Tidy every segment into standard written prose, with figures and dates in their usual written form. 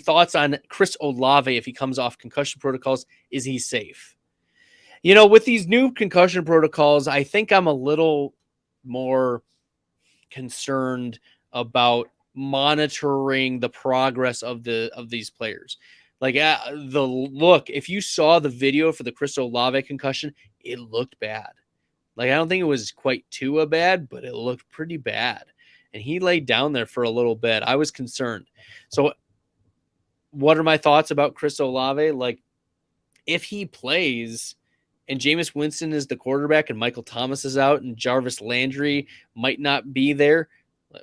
thoughts on Chris Olave if he comes off concussion protocols? Is he safe? You know, with these new concussion protocols, I think I'm a little more concerned about monitoring the progress of these players. Like the look, if you saw the video for the Chris Olave concussion, it looked bad. Like I don't think it was quite too bad, but it looked pretty bad. And he laid down there for a little bit. I was concerned. So what are my thoughts about Chris Olave? Like if he plays and Jameis Winston is the quarterback and Michael Thomas is out and Jarvis Landry might not be there,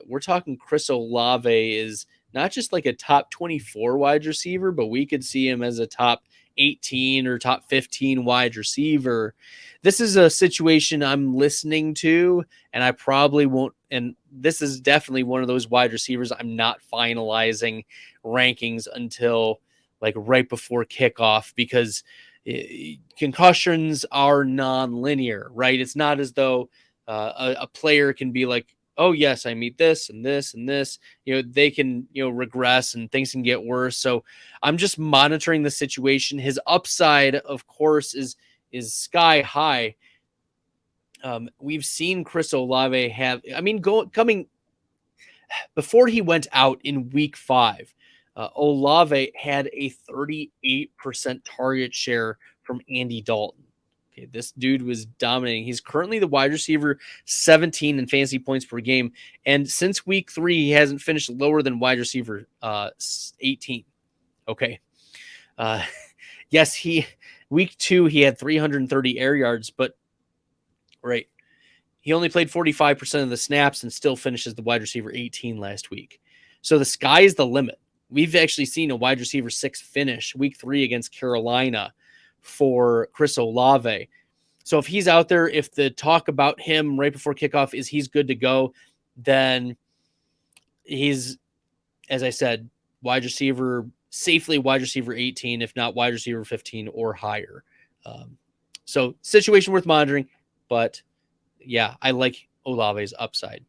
we're talking Chris Olave is not just like a top 24 wide receiver, but we could see him as a top 18 or top 15 wide receiver. This is a situation I'm listening to, and I probably won't. And this is definitely one of those wide receivers I'm not finalizing rankings until like right before kickoff because concussions are non-linear, right? It's not as though a player can be like, oh yes, I meet this and this and this. You know, they can, you know, regress and things can get worse. So I'm just monitoring the situation. His upside, of course, is sky high. We've seen Chris Olave have, I mean, coming before he went out in week 5. Olave had a 38% target share from Andy Dalton. Okay, this dude was dominating. He's currently the wide receiver 17 in fantasy points per game. And since week 3, he hasn't finished lower than wide receiver 18. Okay. Yes, week 2, he had 330 air yards, but right. He only played 45% of the snaps and still finishes the wide receiver 18 last week. So the sky is the limit. We've actually seen a wide receiver 6 finish week 3 against Carolina for Chris Olave. So if he's out there, if the talk about him right before kickoff is he's good to go, then he's, as I said, safely wide receiver 18, if not wide receiver 15 or higher. So situation worth monitoring, but yeah, I like Olave's upside.